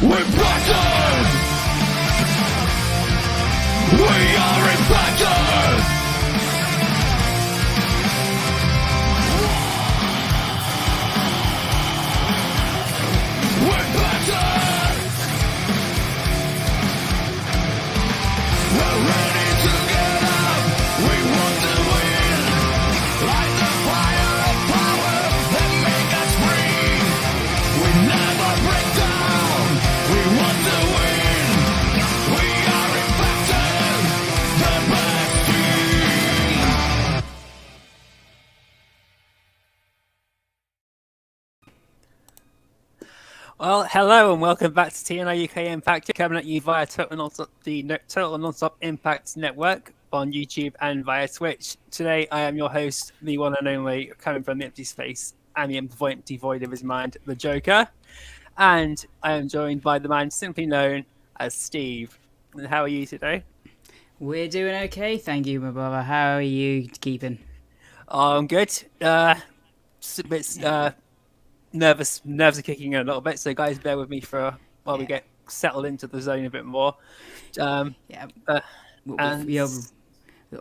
We're battered! We are impacted! We're battered! We're ready to get up! We want to win! Light the fire of power and make us free! We never break down! We want to win! We are impacted! The best team! Well, hello and welcome back to TNI-UK Impact, coming at you via Total Nonstop, the Total Nonstop Impact Network on YouTube and via Twitch. Today, I am your host, the one and only, coming from the empty space and the empty void of his mind, the Joker. And I am joined by the man simply known as Steve. And how are you today? We're doing okay, thank you, my brother. How are you keeping? Oh, I'm good. Just a bit nerves are kicking in a little bit, so guys, bear with me for while we get settled into the zone a bit more. We've got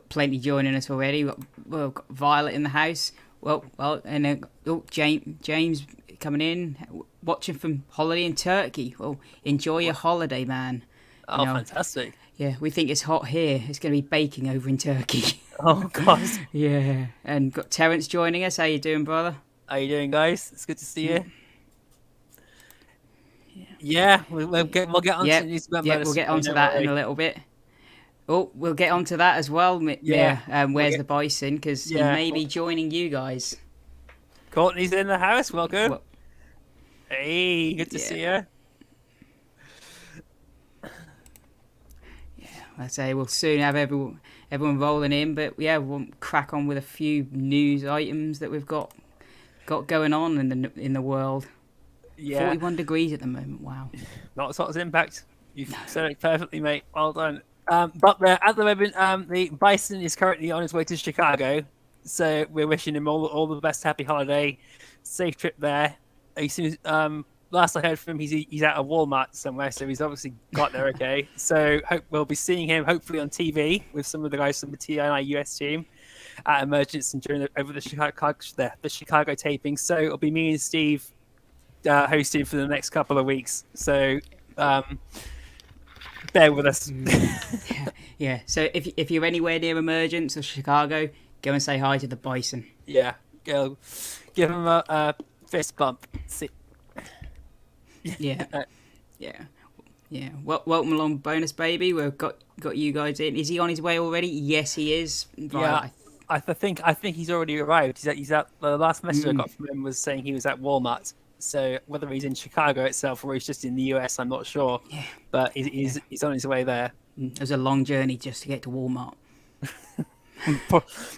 plenty joining us already. We've got Violet in the house. And James coming in, watching from holiday in Turkey. Well, enjoy your holiday, man. Oh, fantastic. Yeah, we think it's hot here. It's going to be baking over in Turkey. Oh, God. Yeah, and got Terence joining us. How you doing, brother? How you doing, guys? It's good to see you. Yeah, we'll get on to we'll get onto that in a little bit. Oh, we'll get onto that as well. Where's the Bison? Because he may be joining you guys. Courtney's in the house. Welcome. Hey, good to see you. I'd say we'll soon have everyone rolling in, but we'll crack on with a few news items that we've got going on in the world. 41 degrees at the moment. Wow. Not as hot as Impact. You've said it perfectly, mate. Well done. But at the moment, the Bison is currently on his way to Chicago, so we're wishing him all the best. Happy holiday, safe trip there. Last I heard from him, he's at a Walmart somewhere, so he's obviously got there okay. So we'll be seeing him hopefully on TV with some of the guys from the TNI-US team at Emergence and over the Chicago taping. So it'll be me and Steve hosting for the next couple of weeks. So bear with us. Yeah. So if you're anywhere near Emergence or Chicago, go and say hi to the Bison. Yeah. Go give him a fist bump. See. Yeah. Welcome along, bonus baby. We've got you guys in. Is he on his way already? Yes, he is. Yeah, I think he's already arrived. He's at the last message I got from him was saying he was at Walmart. So whether he's in Chicago itself or he's just in the US, I'm not sure. Yeah. But he's on his way there. It was a long journey just to get to Walmart.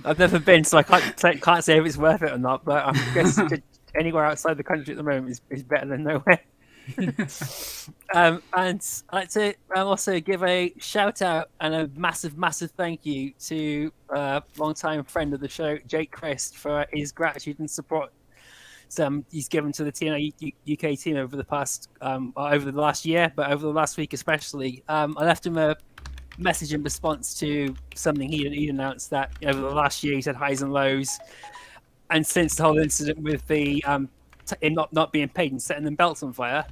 I've never been, so I can't say if it's worth it or not. But I guess anywhere outside the country at the moment is better than nowhere. And I'd like to also give a shout out and a massive thank you to a long-time friend of the show, Jake Christ, for his gratitude and support he's given to the TNI-UK team over the last year, but over the last week especially. I left him a message in response to something he announced that over the last year he's had highs and lows, and since the whole incident with the in not being paid and setting them belts on fire,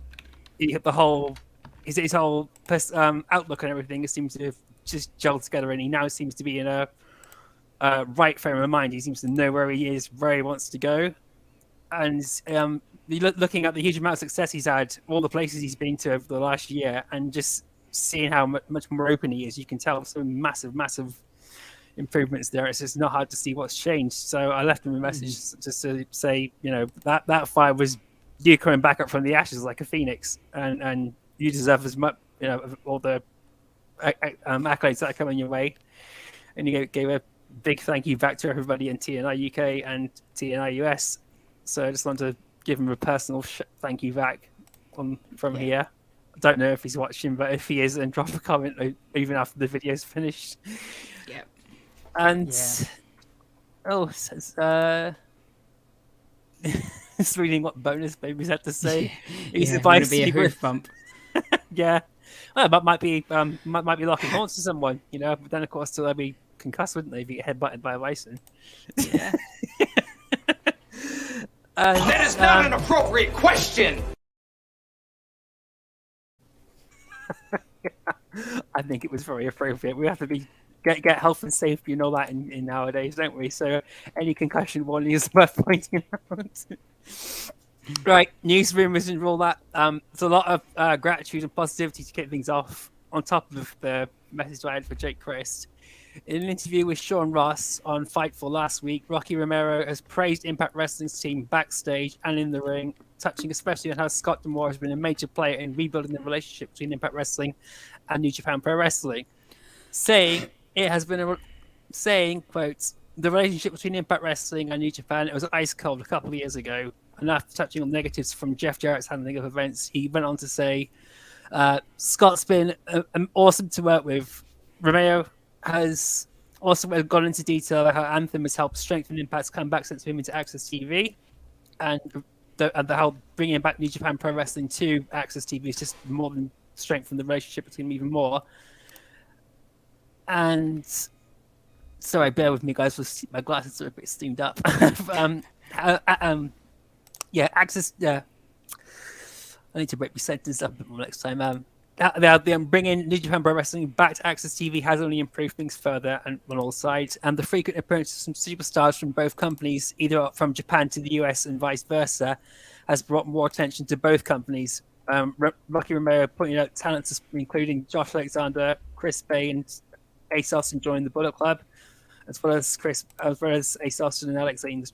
his whole outlook and everything seems to have just gelled together, and he now seems to be in a right frame of mind. He seems to know where he is, where he wants to go, and looking at the huge amount of success he's had, all the places he's been to over the last year, and just seeing how much more open he is, you can tell some massive improvements there. It's just not hard to see what's changed. So I left him a message just to say, that fire was you coming back up from the ashes like a phoenix, and you deserve as much, all the accolades that are coming your way. And he gave a big thank you back to everybody in TNI UK and TNI US. So I just want to give him a personal thank you back from here. I don't know if he's watching, but if he is, then drop a comment even after the video's finished. Yep. And just reading what bonus babies had to say. He's a Bison. Be a hoof bump. Yeah, well, that might be locking horns to someone, you know. But then of course they'll be concussed, wouldn't they, if you get headbutted by a bison? Yeah. That is not an appropriate question! I think it was very appropriate. We have to get health and safety and all that in nowadays, don't we? So any concussion warning is worth pointing out. Right, news, rumours, and all that. There's a lot of gratitude and positivity to kick things off. On top of the message I had for Jake Christ, in an interview with Sean Ross on Fightful last week, Rocky Romero has praised Impact Wrestling's team backstage and in the ring, touching especially on how Scott D'Amore has been a major player in rebuilding the relationship between Impact Wrestling and New Japan Pro Wrestling, saying it has been saying, quotes, the relationship between Impact Wrestling and New Japan, it was ice cold a couple of years ago. And after touching on negatives from Jeff Jarrett's handling of events, he went on to say, Scott's been awesome to work with. Romeo has also gone into detail about how Anthem has helped strengthen Impact's comeback since moving to Access TV, and how bringing back New Japan Pro Wrestling to Access TV is just more than strengthened the relationship between them even more. And sorry, bear with me, guys. My glasses are a bit steamed up. Yeah, Access. Yeah, I need to break my sentence up a bit more next time. Bringing New Japan Pro Wrestling back to Access TV has only improved things further and on all sides. And the frequent appearances from superstars from both companies, either from Japan to the US and vice versa, has brought more attention to both companies. Rocky Romero pointing out talents including Josh Alexander, Chris Bay, and Ace Austin joined the Bullet Club, as well as Ace Austin and Alex Zane's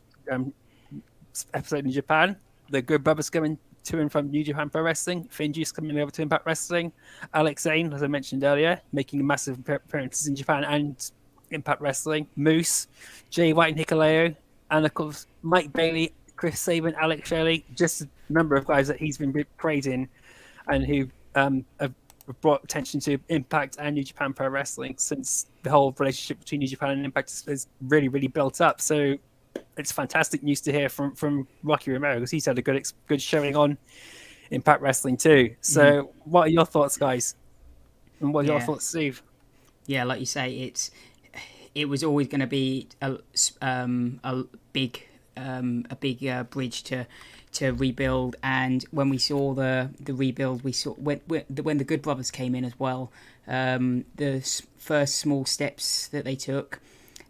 episode in Japan. The Good Brothers coming to and from New Japan Pro Wrestling. Finjuice coming over to Impact Wrestling. Alex Zane, as I mentioned earlier, making massive appearances in Japan and Impact Wrestling. Moose, Jay White and Hikuleo, and of course Mike Bailey, Chris Sabin, Alex Shirley, just a number of guys that he's been praising and who have brought attention to Impact and New Japan Pro Wrestling since the whole relationship between New Japan and Impact is really, really built up. So it's fantastic news to hear from Rocky Romero, because he's had a good showing on Impact Wrestling too. So what are your thoughts, guys? And what are your thoughts, Steve? Yeah, like you say, it was always going to be a big bridge to rebuild. And when we saw the rebuild, we saw when the Good Brothers came in as well. The first small steps that they took,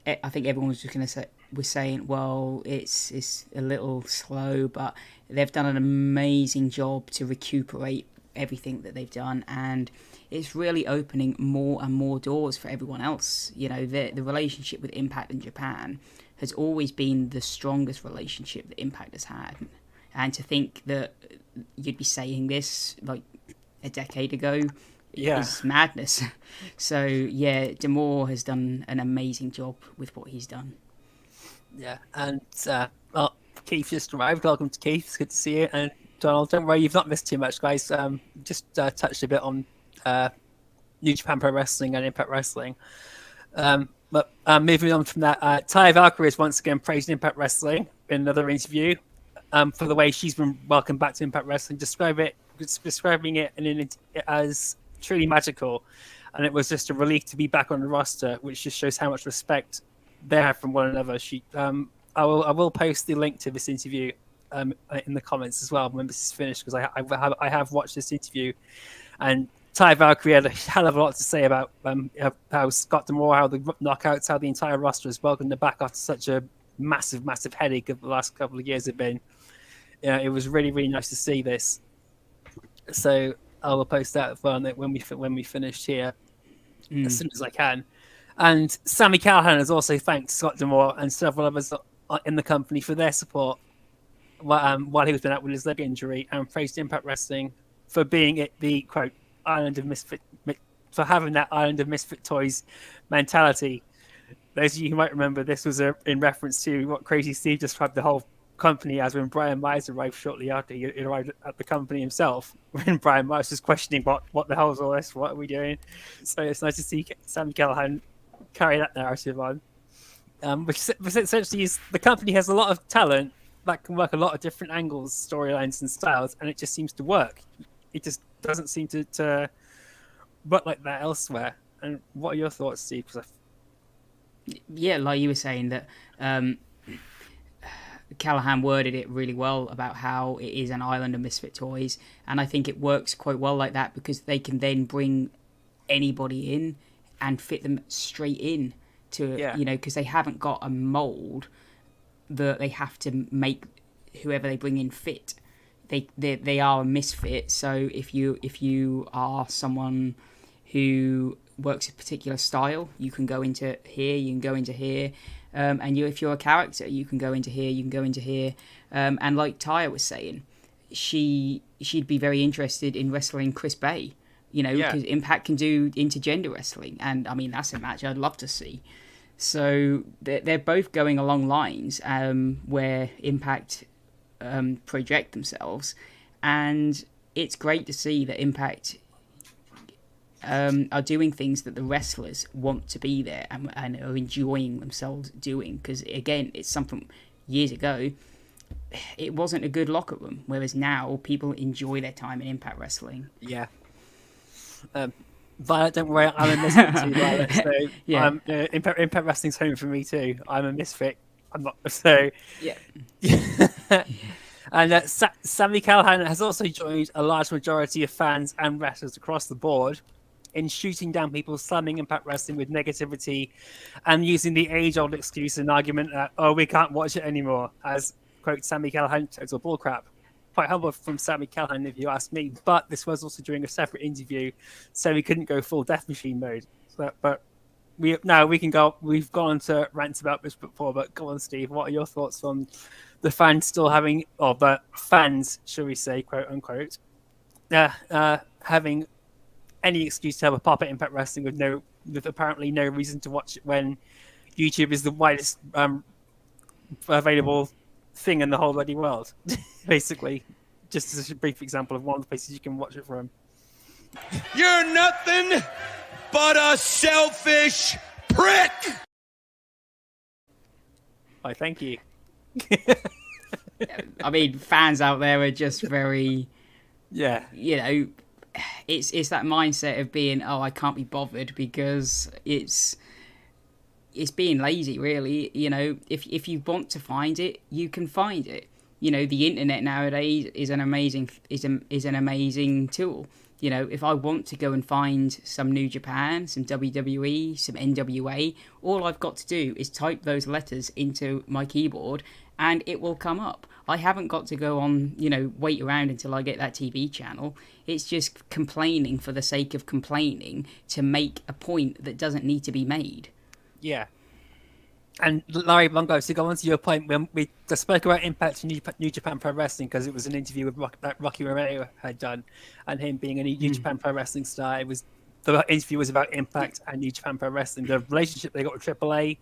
I think everyone was just going to say. Was saying, well, it's a little slow, but they've done an amazing job to recuperate everything that they've done, and it's really opening more and more doors for everyone else. You know, the relationship with Impact in Japan has always been the strongest relationship that Impact has had, and to think that you'd be saying this like a decade ago is madness. So yeah, D'Amore has done an amazing job with what he's done. Yeah, and Keith just arrived. Welcome to Keith. It's good to see you. And Donald, don't worry, you've not missed too much, guys. Just touched a bit on New Japan Pro Wrestling and Impact Wrestling. But moving on from that, Taya Valkyrie has once again praised Impact Wrestling in another interview for the way she's been welcomed back to Impact Wrestling, describing it as truly magical. And it was just a relief to be back on the roster, which just shows how much respect they have from one another. I will post the link to this interview in the comments as well when this is finished, because I have watched this interview, and Taya Valkyrie had a hell of a lot to say about how Scott D'Amore, how the knockouts, how the entire roster has welcomed them back after such a massive headache of the last couple of years have been. Yeah, it was really, really nice to see this. So I will post that when we finished here as soon as I can. And Sami Callihan has also thanked Scott D'Amore and several others in the company for their support while he was been out with his leg injury, and praised Impact Wrestling for being the quote island of misfit, for having that island of misfit toys mentality. Those of you who might remember, this was in reference to what Crazy Steve described the whole company as when Brian Myers arrived shortly after he arrived at the company himself. When Brian Myers was questioning what the hell is all this? What are we doing? So it's nice to see Sami Callihan carry that narrative on, which essentially is the company has a lot of talent that can work a lot of different angles, storylines, and styles, and it just seems to work. It just doesn't seem to work like that elsewhere. And what are your thoughts, Steve? 'Cause Yeah, like you were saying that Callahan worded it really well about how it is an island of misfit toys, and I think it works quite well like that because they can then bring anybody in and fit them straight in to because they haven't got a mold that they have to make whoever they bring in fit. They are a misfit. So if you are someone who works a particular style, you can go into here, you can go into here, and if you're a character, you can go into here, you can go into here, and like Tyra was saying, she'd be very interested in wrestling Chris Bay, because Impact can do intergender wrestling, and I mean that's a match I'd love to see. So they're both going along lines where Impact project themselves, and it's great to see that Impact are doing things that the wrestlers want to be there and are enjoying themselves doing, because again, it's something years ago it wasn't a good locker room, whereas now people enjoy their time in Impact Wrestling. Violet, don't worry, I'm a misfit too, Violet. So Impact Wrestling's home for me too. I'm a misfit. I'm not. So And Sami Callihan has also joined a large majority of fans and wrestlers across the board in shooting down people slamming Impact Wrestling with negativity and using the age-old excuse and argument that, we can't watch it anymore, as, quote, Sami Callihan, total bullcrap. Quite humble from Sami Callihan, if you ask me, but this was also during a separate interview, so we couldn't go full Death Machine mode. But we've gone to rants about this before, but go on, Steve, what are your thoughts on the fans still having, or the fans, shall we say, quote unquote, having any excuse to have a pop at Impact Wrestling with apparently no reason to watch it when YouTube is the widest available thing in the whole bloody world, basically. Just as a brief example of one of the places you can watch it from. You're nothing but a selfish prick! Why, thank you. I mean, fans out there are just very... Yeah. It's that mindset of being, I can't be bothered, because it's being lazy, really. If you want to find it, you can find it. The internet nowadays is an amazing tool. If I want to go and find some New Japan, some WWE, some NWA, all I've got to do is type those letters into my keyboard and it will come up. I haven't got to go on, wait around until I get that TV channel. It's just complaining for the sake of complaining to make a point that doesn't need to be made. Yeah. And Larry Longo, to go on to your point, when we just spoke about Impact and New Japan Pro Wrestling, because it was an interview with that Rocky Romero had done, and him being a New Japan Pro Wrestling star. The interview was about Impact and New Japan Pro Wrestling. The relationship they got with AAA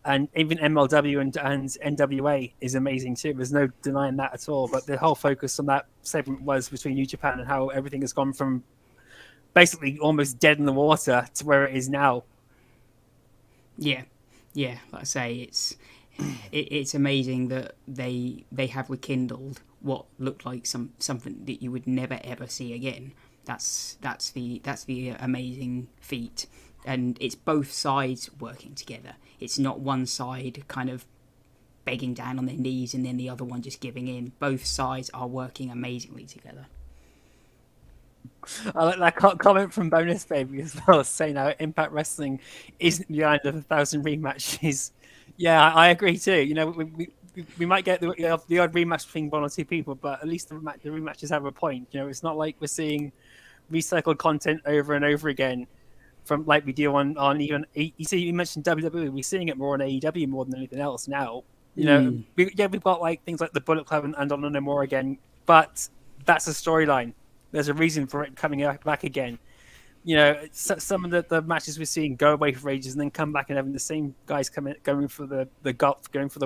and even MLW and NWA is amazing too. There's no denying that at all. But the whole focus on that segment was between New Japan and how everything has gone from basically almost dead in the water to where it is now. Yeah, like I say, it's amazing that they have rekindled what looked like something that you would never ever see again. That's the amazing feat, and it's both sides working together. It's not one side kind of begging down on their knees and then the other one just giving in. Both sides are working amazingly together. I like that comment from Bonus Baby as well, saying how Impact Wrestling isn't the island of 1,000 rematches. Yeah, I agree too. We might get the odd rematch between one or two people, but at least the rematches have a point. It's not like we're seeing recycled content over and over again from like we do on even. You mentioned WWE. We're seeing it more on AEW more than anything else now. We've got like things like the Bullet Club and on No More again, but that's a storyline. There's a reason for it coming back again. Some of the matches we're seeing go away for ages and then come back and having the same guys going for the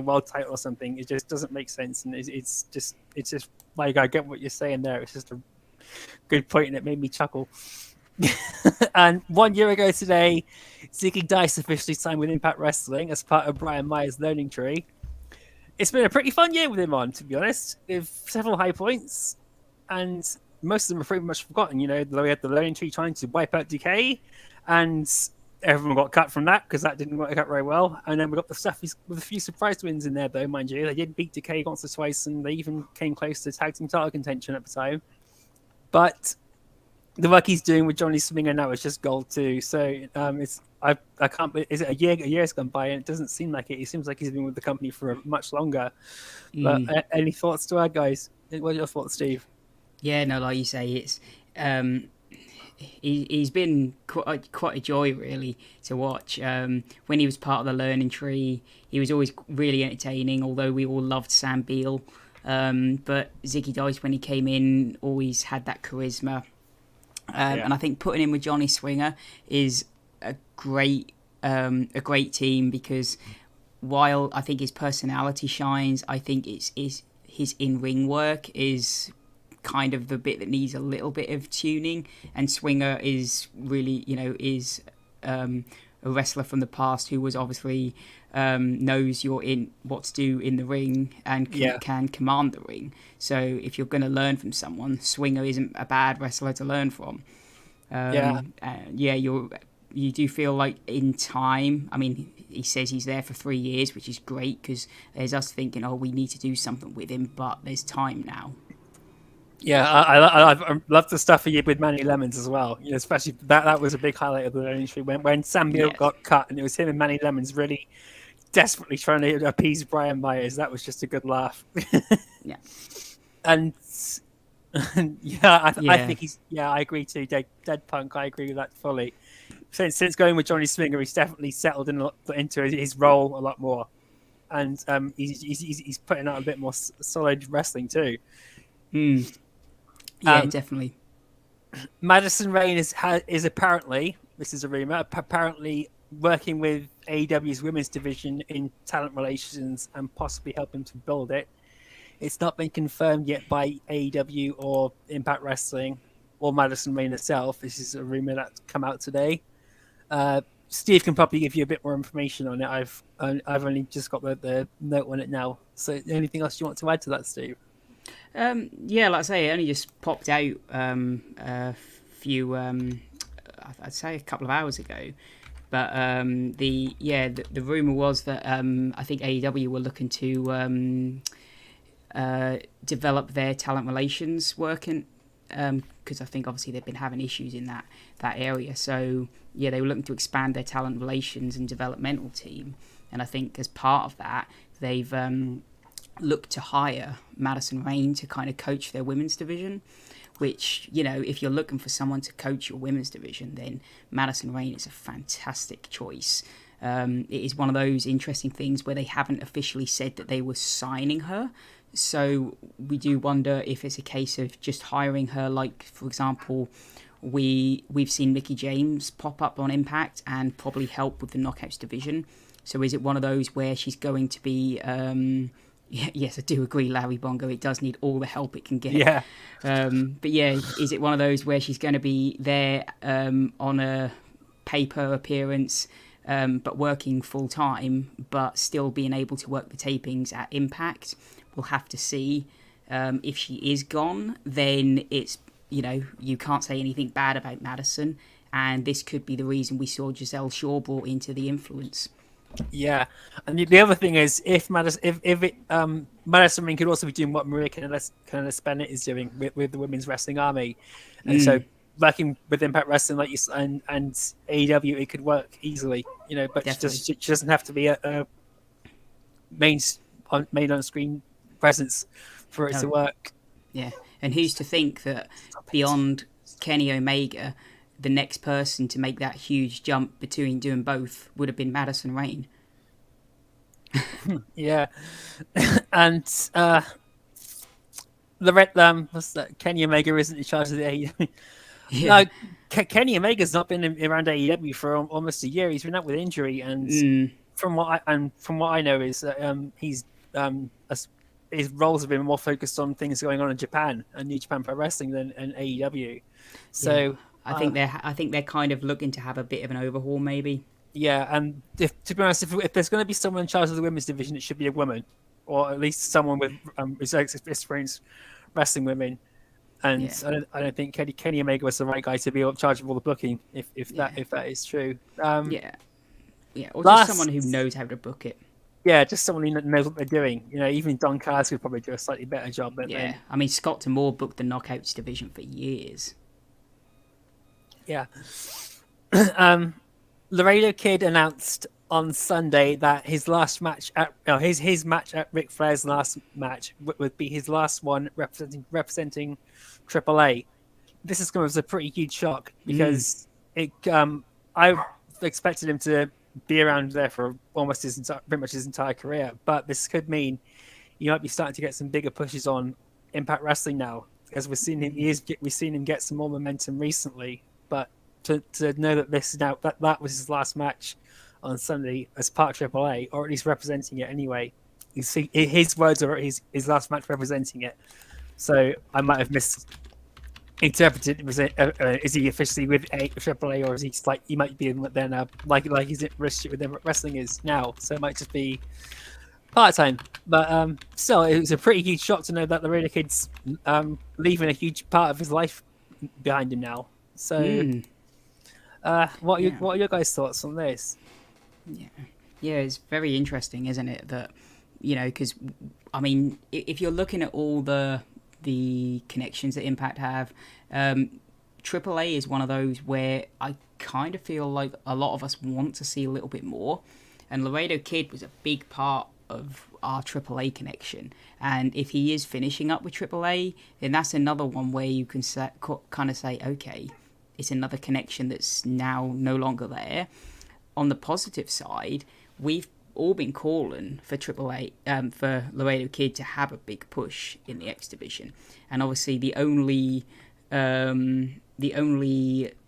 world title or something. It just doesn't make sense, and it's just like, I get what you're saying there. It's just a good point, and it made me chuckle. And 1 year ago today, Ziggly Dice officially signed with Impact Wrestling as part of Brian Myers' learning tree. It's been a pretty fun year with him on, to be honest, with several high points, and most of them are pretty much forgotten. We had the Learning Tree trying to wipe out Decay, and everyone got cut from that because that didn't work out very well. And then we got the stuff with a few surprise wins in there, though, mind you. They did beat Decay once or twice, and they even came close to tag team title contention at the time. But the work he's doing with Johnny Swinger now is just gold too. So I can't believe, is it a year has gone by and it doesn't seem like it. It seems like he's been with the company for much longer. But any thoughts to add, guys? What are your thoughts, Steve? Yeah, no, like you say, it's he's been quite a joy really to watch. When he was part of the Learning Tree, he was always really entertaining. Although we all loved Sam Beale, but Ziggy Dice when he came in always had that charisma. And I think putting him with Johnny Swinger is a great team, because while I think his personality shines, I think it's his in-ring work is kind of the bit that needs a little bit of tuning. And Swinger is really, is a wrestler from the past who was obviously knows what to do in the ring and can command the ring. So if you're going to learn from someone, Swinger isn't a bad wrestler to learn from. You do feel like in time, I mean, he says he's there for 3 years, which is great, because there's us thinking, we need to do something with him, but there's time now. Yeah, I love the stuff he did with Manny Lemons as well. Especially that was a big highlight of the Learning Tree when Sam Beale got cut, and it was him and Manny Lemons really desperately trying to appease Brian Myers. That was just a good laugh. Yeah. And I think I agree too. Dead Punk, I agree with that fully. Since going with Johnny Swinger, he's definitely settled into his role a lot more, and he's putting out a bit more solid wrestling too. Yeah, definitely. Madison Rayne is apparently, this is a rumor, apparently working with AEW's women's division in talent relations and possibly helping to build it. It's not been confirmed yet by AEW or Impact Wrestling or Madison Rayne herself. This is a rumor that's come out today. Steve can probably give you a bit more information on it. I've only just got the note on it now. So anything else you want to add to that, Steve? Like I say, it only just popped out a few, I'd say a couple of hours ago. But the rumor was that I think AEW were looking to develop their talent relations working, because I think obviously they've been having issues in that area. So they were looking to expand their talent relations and developmental team. And I think as part of that, they've looked to hire Madison Rayne to kind of coach their women's division, which, if you're looking for someone to coach your women's division, then Madison Rayne is a fantastic choice. It is one of those interesting things where they haven't officially said that they were signing her. So we do wonder if it's a case of just hiring her, like, for example, we've seen Mickie James pop up on Impact and probably help with the Knockouts division. So is it one of those where she's going to be... yes, I do agree, Larry Bongo. It does need all the help it can get. Yeah. But is it one of those where she's going to be there on a paper appearance, but working full time, but still being able to work the tapings at Impact? We'll have to see. If she is gone, then it's, you can't say anything bad about Madison, and this could be the reason we saw Giselle Shaw brought into the Influence. Yeah, and the other thing is, if Madison Rayne could also be doing what Maria Canellas Bennett is doing with the women's wrestling army, and so working with Impact Wrestling, like you and AEW, it could work easily, But she doesn't have to be a main on screen presence for it to work. Yeah, and who's to think that beyond Kenny Omega, the next person to make that huge jump between doing both would have been Madison Rayne. Yeah, and the red what's that? Kenny Omega isn't in charge of the AEW. Yeah. No, Kenny Omega's not been around AEW for almost a year. He's been out with injury, and from what I know is he's his roles have been more focused on things going on in Japan and New Japan Pro Wrestling than AEW. So. Yeah. I think they're kind of looking to have a bit of an overhaul, maybe. Yeah, and to be honest, if there's going to be someone in charge of the women's division, it should be a woman, or at least someone with experience wrestling women. And Yeah. I don't think Kenny Omega was the right guy to be in charge of all the booking, if that is true. Yeah. Yeah. Or just Last, someone who knows how to book it. yeah, just someone who knows what they're doing. You know, even Don Callis could probably do a slightly better job. But Yeah. then, I mean, Scott D'Amore booked the Knockouts division for years. yeah. Laredo Kid announced on Sunday that his last match his match at Ric Flair's last match would be his last one representing AAA. This is going to be a pretty huge shock because I expected him to be around there for almost pretty much his entire career, but this could mean you might be starting to get some bigger pushes on Impact Wrestling now, as we've seen him get some more momentum recently. But to know that this now that was his last match on Sunday as part of AAA, or at least representing it anyway. His words are his last match representing it. So I might have misinterpreted. Is he officially with AAA, or is he like he might be in there now, like his relationship with them wrestling is now? So it might just be part time. But still, it was a pretty huge shock to know that the Laredo Kid's leaving a huge part of his life behind him now. So. What are your guys' thoughts on this? Yeah, it's very interesting, isn't it? That, you know, because I mean, if you're looking at all the connections that Impact have, AAA is one of those where I kind of feel like a lot of us want to see a little bit more, and Laredo Kid was a big part of our AAA connection. And if he is finishing up with AAA, then that's another one where you can kind of say, okay, it's another connection that's now no longer there. On the positive side, we've all been calling for AAA, for Laredo Kid to have a big push in the X division, and obviously the only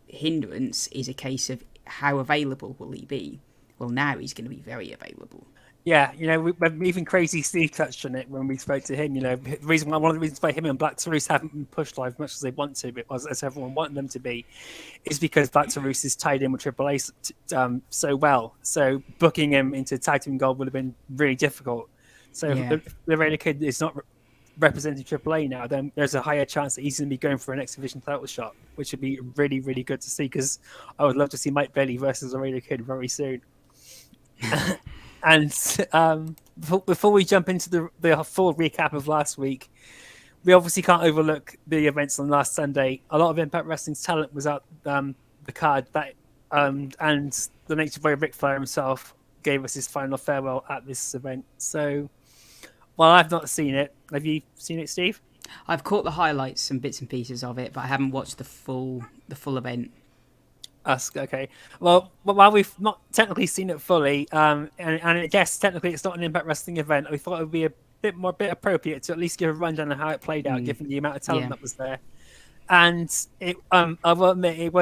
hindrance is a case of how available will he be. Well, now he's going to be very available. Yeah, you know, even Crazy Steve touched on it when we spoke to him. You know, one of the reasons why him and Black Taurus haven't been pushed live as much as they want to, as everyone wanted them to be, is because Black Taurus is tied in with AAA so well. So booking him into tag team gold would have been really difficult. So if the Laredo Kid is not representing AAA now, then there's a higher chance that he's going to be going for an X Division title shot, which would be really, really good to see, because I would love to see Mike Bailey versus Laredo Kid very soon. And before we jump into the full recap of last week, we obviously can't overlook the events on last Sunday. A lot of Impact Wrestling's talent was out the card, and the Nature Boy Ric Flair himself gave us his final farewell at this event. So, while I've not seen it, have you seen it, Steve? I've caught the highlights and bits and pieces of it, but I haven't watched the full event. Okay. Well, while we've not technically seen it fully, and I guess technically it's not an Impact Wrestling event, we thought it would be a bit appropriate to at least give a rundown of how it played out, given the amount of talent that was there. And it, I will admit,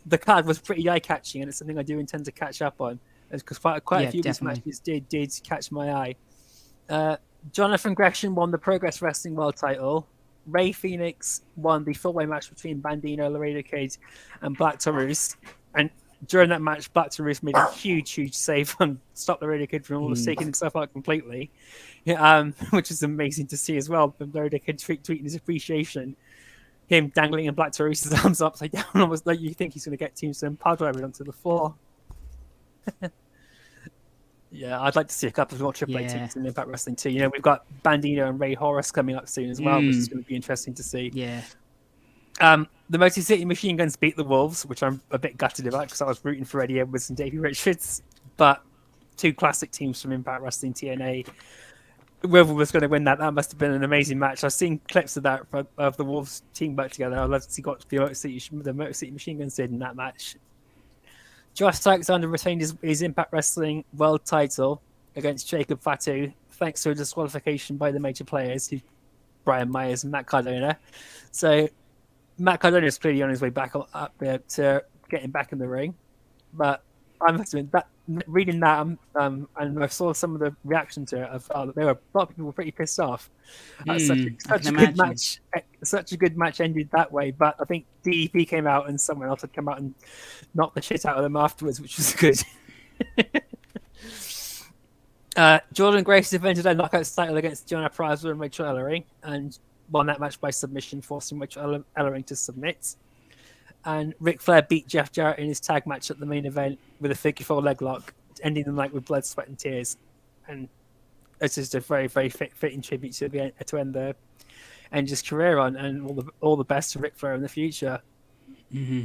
the card was pretty eye catching, and it's something I do intend to catch up on, because quite a few of these matches did catch my eye. Jonathan Gresham won the Progress Wrestling World Title. Ray Phoenix won the four-way match between Bandino, Laredo Kid, and Black Taurus. And during that match, Black Taurus made a huge save and stopped Laredo Kid from almost taking himself out completely, which is amazing to see as well. The Laredo Kid tweeting his appreciation, him dangling in Black Taurus' arms upside down, almost like you think he's going to get Tombstone Powerbomb onto the floor. Yeah, I'd like to see a couple of more AAA teams in Impact Wrestling too. You know, we've got Bandino and Ray Horace coming up soon as well, which is going to be interesting to see. Yeah. The Motor City Machine Guns beat the Wolves, which I'm a bit gutted about because I was rooting for Eddie Edwards and Davey Richards. But two classic teams from Impact Wrestling, TNA. Whoever was going to win that must have been an amazing match. I've seen clips of that of the Wolves teamwork together. I'd love to see what the Motor City Machine Guns did in that match. Josh Alexander retained his Impact Wrestling World Title against Jacob Fatu, thanks to a disqualification by the major players, Brian Myers and Matt Cardona. So Matt Cardona is clearly on his way back up there to getting back in the ring. But I must admit, reading that, and I saw some of the reaction to it, I felt that a lot of people were pretty pissed off. Such a good match ended that way. But I think DEP came out and someone else had come out and knocked the shit out of them afterwards, which was good. Jordan Grace defended a knockout title against Jonah Prazer and Rachel Ellery, and won that match by submission, forcing Rich Ellering to submit. And Ric Flair beat Jeff Jarrett in his tag match at the main event with a figure 4 leg lock, ending the night with blood, sweat, and tears. And it's just a very, very fitting tribute to end his career on, and all the best to Ric Flair in the future. Mm-hmm.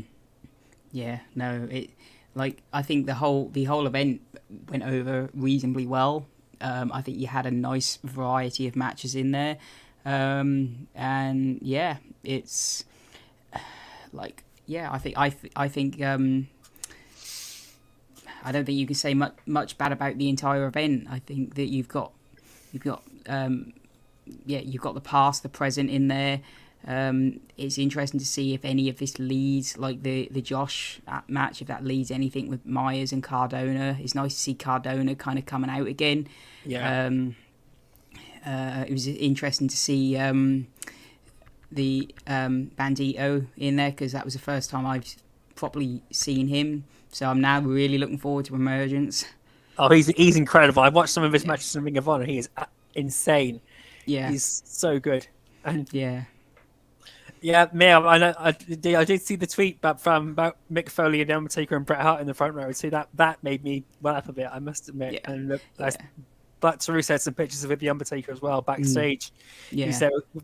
Yeah, no, I think the whole event went over reasonably well. I think you had a nice variety of matches in there, and yeah, it's I think I don't think you can say much bad about the entire event. I think that you've got the past, the present in there. It's interesting to see if any of this leads, like the Josh match, if that leads anything with Myers and Cardona. It's nice to see Cardona kind of coming out again. Yeah. It was interesting to see the Bandito in there, because that was the first time I've properly seen him. So I'm now really looking forward to Emergence. Oh, he's incredible. I've watched some of his matches in Ring of Honor. He is insane. Yeah, he's so good. And yeah, Mia, I did see the tweet about Mick Foley and Undertaker and Bret Hart in the front row. So that made me well up a bit, I must admit. Yeah. And Black Taurus had some pictures of the Undertaker as well backstage. Yeah,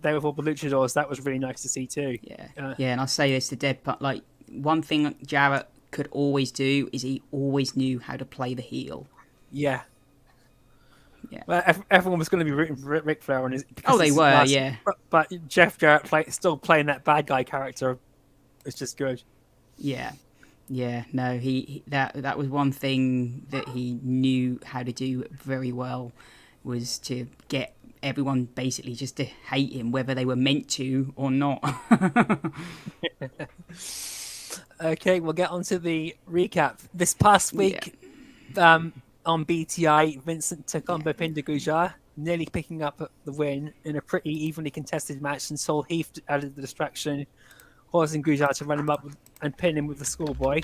they were all the luchadors. That was really nice to see too. Yeah, and I say this to Deb, but like one thing Jarrett could always do is he always knew how to play the heel. Yeah. Yeah. Well, everyone was going to be rooting for Ric Flair on his. Oh, they were, yeah. But Jeff Jarrett still playing that bad guy character. It's just good. Yeah. No, that was one thing that he knew how to do very well, was to get everyone basically just to hate him, whether they were meant to or not. Okay, we'll get on to the recap. This past week, on BTI, Vincent took on Bhupinder Gujjar, nearly picking up the win in a pretty evenly contested match until Heath added the distraction, causing Gujjar to run him up and pin him with the schoolboy.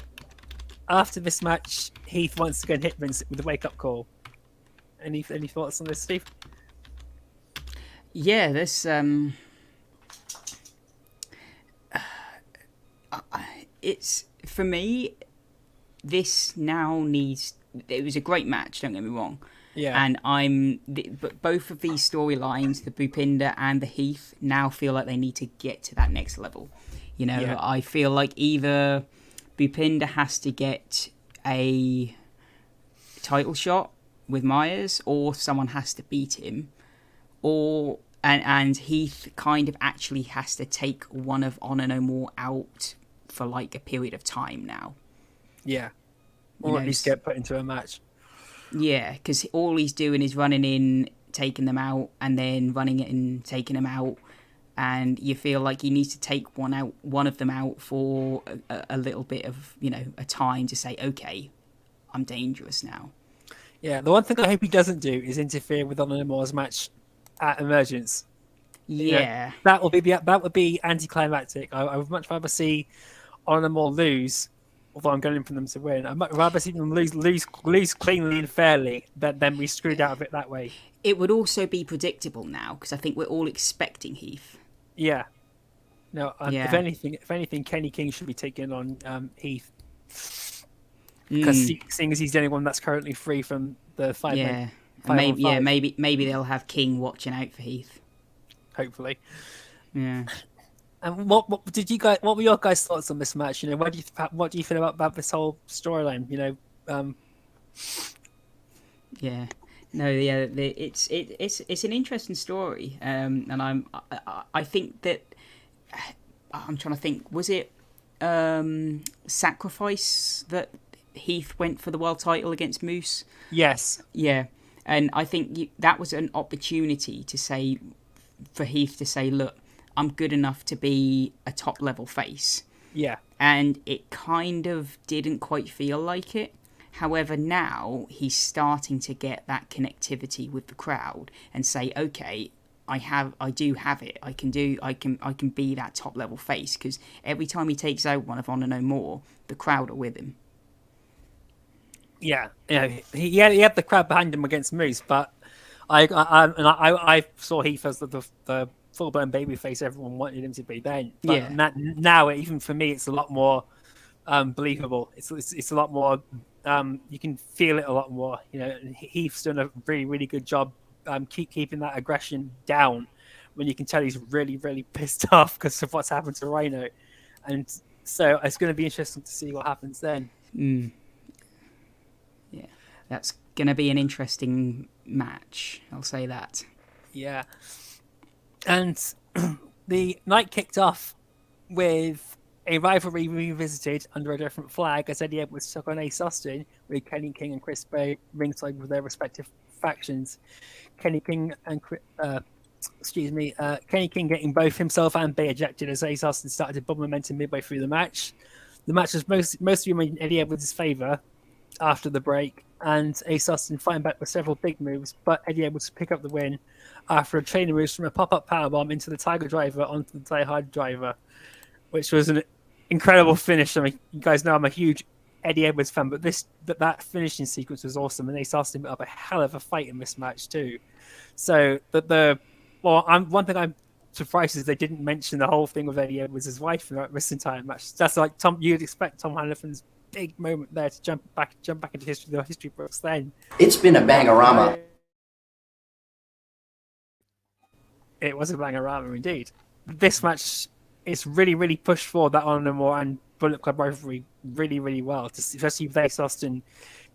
After this match, Heath once again hit Vincent with a wake-up call. Any thoughts on this, Steve? Yeah, this it's, for me, this now needs. It was a great match, don't get me wrong. Yeah. And but both of these storylines, the Bhupinder and the Heath, now feel like they need to get to that next level. You know, Yeah. I feel like either Bhupinder has to get a title shot with Myers, or someone has to beat him, and Heath kind of actually has to take one of Honor No More out for like a period of time now. Yeah. Or at least get put into a match. Yeah, because all he's doing is running in, taking them out, and then running it and taking them out. And you feel like he needs to take one of them out for a little bit of, a time to say, okay, I'm dangerous now. Yeah, the one thing I hope he doesn't do is interfere with Honor No More's match at Emergence. Yeah. That would be anticlimactic. I would much rather see Honor No More lose, although I'm going for them to win. I'd much rather see them lose cleanly and fairly than be screwed out of it that way. It would also be predictable now, because I think we're all expecting Heath. Yeah. No. If anything, Kenny King should be taking on Heath, because seeing as he's the only one that's currently free from the 5 Yeah. men. Maybe they'll have King watching out for Heath. Hopefully. Yeah. And what were your guys' thoughts on this match? What do you feel about this whole storyline? Yeah. No, yeah, it's an interesting story, and I think that I'm trying to think. Was it Sacrifice that Heath went for the world title against Moose? Yes. Yeah, and I think that was an opportunity for Heath to say, look, I'm good enough to be a top level face. Yeah. And it kind of didn't quite feel like it. However, now he's starting to get that connectivity with the crowd and say, okay, I do have it. I can be that top level face, because every time he takes out one of Honor No More, the crowd are with him. Yeah. He had the crowd behind him against Moose, but I saw Heath as the full-blown babyface everyone wanted him to be then. Yeah. But now, even for me, it's a lot more believable. It's a lot more. You can feel it a lot more. You know, Heath's done a really, really good job keeping that aggression down when you can tell he's really, really pissed off because of what's happened to Rhino. And so it's going to be interesting to see what happens then. Yeah, that's going to be an interesting match. I'll say that. Yeah. And the night kicked off with a rivalry revisited under a different flag as Eddie Edwards took on Ace Austin with Kenny King and Chris Bay ringside with their respective factions. Kenny King and Kenny King getting both himself and Bay ejected as Ace Austin started to build momentum midway through the match. The match was mostly in Eddie Edwards' favour after the break, and Ace Austin fighting back with several big moves, but Eddie Edwards pick up the win after a chain of moves from a pop-up powerbomb into the Tiger Driver onto the Die Hard Driver, which was an incredible finish. I mean, you guys know I'm a huge Eddie Edwards fan, but that finishing sequence was awesome, and Ace Austin put up a hell of a fight in this match too. So one thing I'm surprised is they didn't mention the whole thing with Eddie Edwards' wife throughout this entire match. That's like you'd expect Tom Hannafin's big moment there to jump back into the history books. Then it's been a bangorama. It was a bangorama indeed. This match is really, really pushed forward that Honor No More and Bullet Club rivalry really, really well. Especially with Ace Austin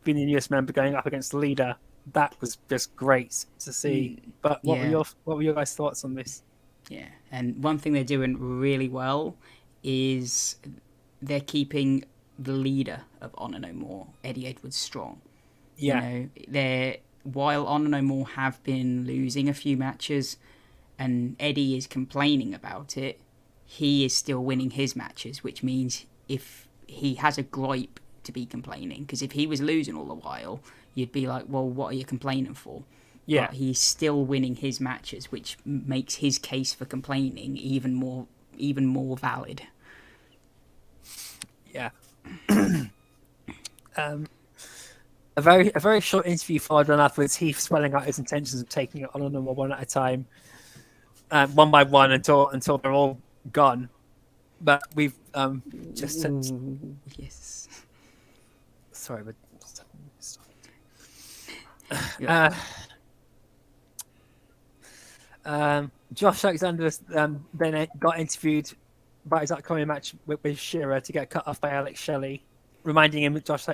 being the newest member going up against the leader. That was just great to see. But what were your guys' thoughts on this? Yeah, and one thing they're doing really well is they're keeping the leader of Honor No More, Eddie Edwards, strong. Yeah. You know, while Honor No More have been losing a few matches and Eddie is complaining about it, he is still winning his matches, which means if he has a gripe to be complaining, because if he was losing all the while, you'd be like, well, what are you complaining for? Yeah. But he's still winning his matches, which makes his case for complaining even more valid. Yeah. A very short interview followed on afterwards. Heath spelling out his intentions of taking it on number one at a time, one by one until they're all gone. But we've just yes. Sorry, but Josh Alexander then got interviewed about his upcoming match with Shira to get cut off by Alex Shelley, reminding him that Josh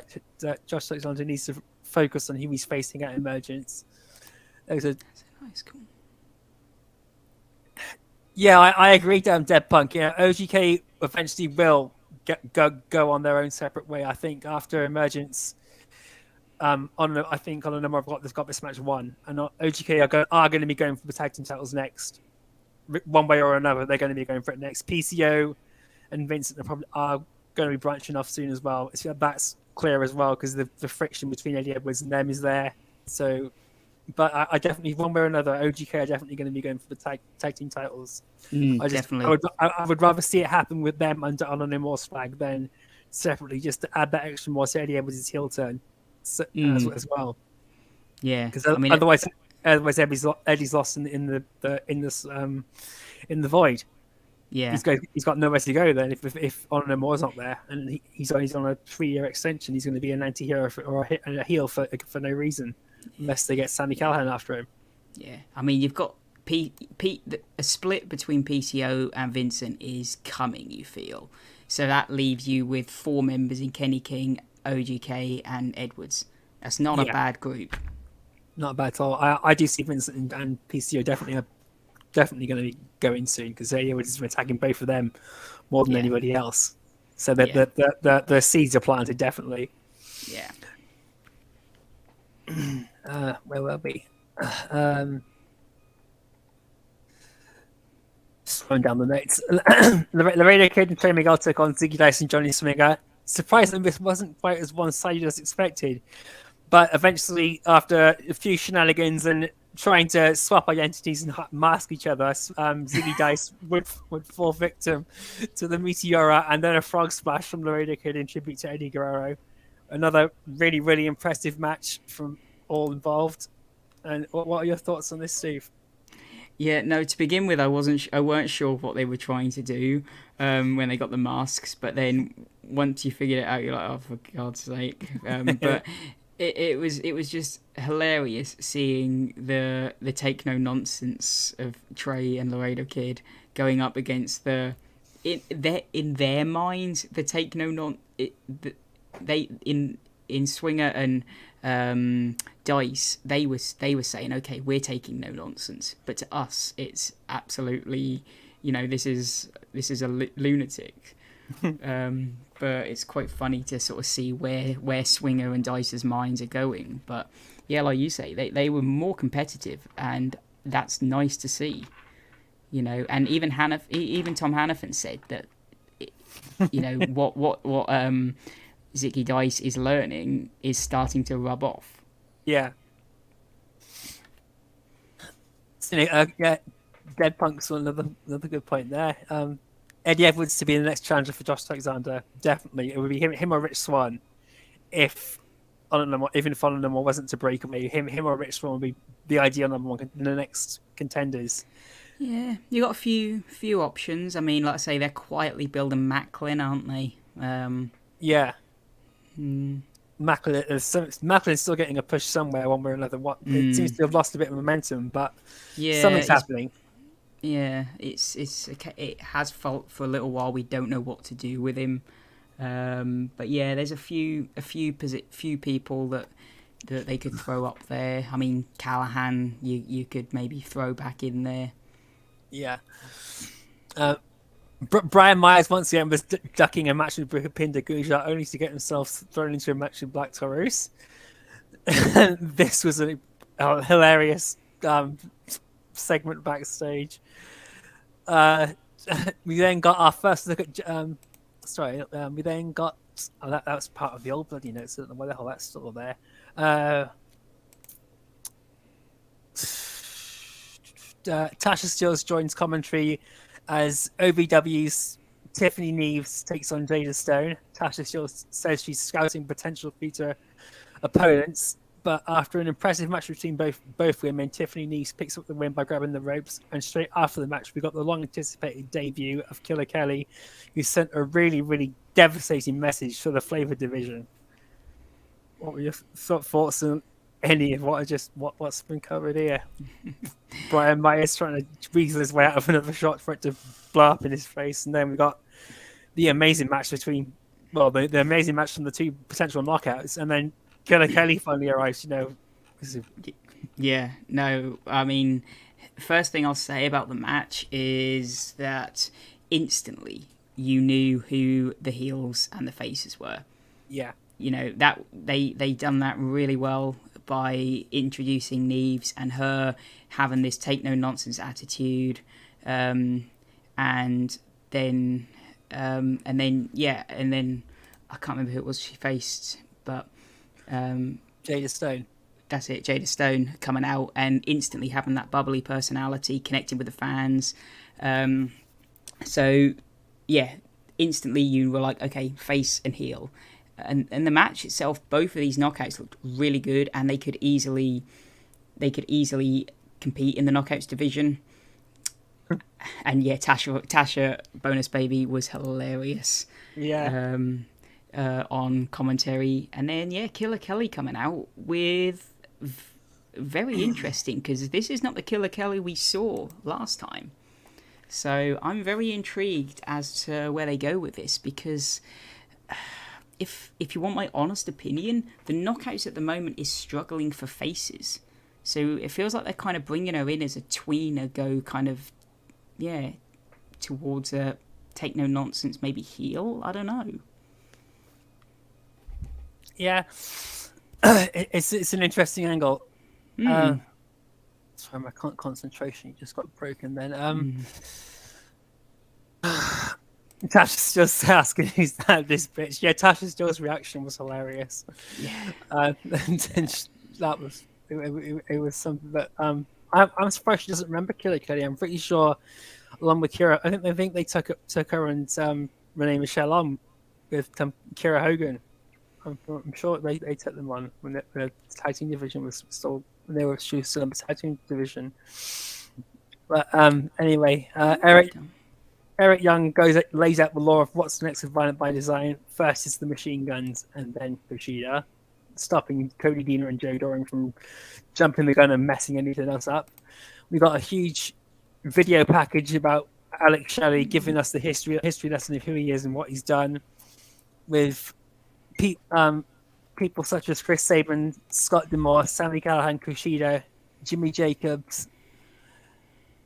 Alexander needs to focus on who he's facing at Emergence. Nice, cool. Yeah, I agree, Dead Punk. Yeah, OGK eventually will go on their own separate way. I think after Emergence, I think on a number of they've got this match won, and OGK are going to be going for the tag team titles next, one way or another. They're going to be going for it next. PCO and Vincent are going to be branching off soon as well. That's clear as well because the friction between Eddie Edwards and them is there. So, but I definitely, one way or another, OGK are definitely going to be going for the tag team titles. Definitely. I would rather see it happen with them under Honor No More's flag than separately, just to add that extra more to Eddie Edwards' heel turn as well. Yeah, because otherwise Eddie's lost in the void. Yeah, he's got nowhere to go then if Honor No More's not there, and he's on a 3-year extension. He's going to be an anti-hero or a heel for no reason, unless they get Sami Callihan after him. Yeah, I mean you've got a split between PCO and Vincent is coming. You feel so that leaves you with 4 members in Kenny King, OGK, and Edwards. That's not a bad group. Not bad at all. I do see Vincent and PCO definitely going to be going soon because Edwards is attacking both of them more than anybody else. So the seeds are planted definitely. Yeah. Where will we? Slowing down the notes. Laredo Kid and Trey Miguel took on Ziggy Dice and Johnny Swinger. Surprisingly, this wasn't quite as one-sided as expected. But eventually, after a few shenanigans and trying to swap identities and mask each other, Ziggy Dice would fall victim to the Meteora and then a frog splash from Laredo Kid in tribute to Eddie Guerrero. Another really, really impressive match from all involved. And what are your thoughts on this, Steve? Yeah, no. To begin with, I weren't sure what they were trying to do when they got the masks. But then once you figured it out, you're like, oh, for God's sake! But it was just hilarious seeing the take no nonsense of Trey and Laredo Kid going up against in their minds the take no they in Swinger and Dice, they were saying, okay, we're taking no nonsense, but to us it's absolutely, this is a lunatic. But it's quite funny to sort of see where Swinger and Dice's minds are going. But yeah, like you say, they were more competitive, and that's nice to see. And even Tom Hannafin said that, what Zicky Dice is learning is starting to rub off. Yeah. So, yeah, Dead Punk's another good point there. Eddie Edwards to be the next challenger for Josh Alexander, definitely. It would be him or Rich Swan. If even if Onanama wasn't to break away, him or Rich Swan would be the ideal number one in the next contenders. Yeah, you got a few options. I mean, like I say, they're quietly building Macklin, aren't they? Yeah. Macklin's still getting a push somewhere, one way or another. It seems to have lost a bit of momentum, but something's happening. Yeah, it has felt for a little while we don't know what to do with him. But yeah, there's a few people that they could throw up there. I mean, Callahan, you could maybe throw back in there. Yeah. Brian Myers once again was ducking a match with Bhupinder Gujjar only to get himself thrown into a match with Black Taurus. This was a hilarious segment backstage. We then got our first look at. We then got. Oh, that was part of the old bloody notes. I don't know why the hell that's still there. Tasha Steele joins commentary as OVW's Tiffany Neves takes on Jada Stone. Tasha Steele says she's scouting potential future opponents, but after an impressive match between both women, Tiffany Neves picks up the win by grabbing the ropes, and straight after the match we got the long-anticipated debut of Killer Kelly, who sent a really, really devastating message for the Flavor division. What were your thoughts on any of what's been covered here? Brian Myers trying to weasel his way out of another shot for it to blow up in his face, and then we got the amazing match between, the amazing match from the two potential knockouts, and then Killer Kelly finally arrives. Yeah, no, I mean, first thing I'll say about the match is that instantly you knew who the heels and the faces were. Yeah, that they done that really well by introducing Neves and her having this take no nonsense attitude, and then I can't remember who it was she faced, but Jada Stone. That's it, Jada Stone coming out and instantly having that bubbly personality, connecting with the fans. So yeah, instantly you were like, okay, face and heel. And the match itself, both of these knockouts looked really good, and they could easily compete in the knockouts division. And yeah, Tasha Bonus Baby was hilarious. Yeah. On commentary, and then yeah, Killer Kelly coming out with very interesting, because this is not the Killer Kelly we saw last time. So I'm very intrigued as to where they go with this, because if you want my honest opinion, the knockouts at the moment is struggling for faces. So it feels like they're kind of bringing her in as a tweener, go kind of, yeah, towards a take no nonsense, maybe heel. I don't know. Yeah, it's an interesting angle. Sorry, my concentration just got broken then. Tasha's just asking who's this bitch. Yeah, Tasha Steele's reaction was hilarious. Yeah, and that was it was something that I'm surprised she doesn't remember Killer Kelly. I'm pretty sure, along with Kira, I think they took her and Renee Michelle on with Kira Hogan. I'm sure they took them on when the tag team division was still, when they were still in the tag team division. But anyway, Eric Young lays out the law of what's next with Violent by Design. First is the machine guns, and then Kashida, stopping Cody Deaner and Joe Doring from jumping the gun and messing anything else up. We got a huge video package about Alex Shelley giving us the history lesson of who he is and what he's done, with people such as Chris Sabin, Scott Demore, Sammy Callahan, Kashida, Jimmy Jacobs,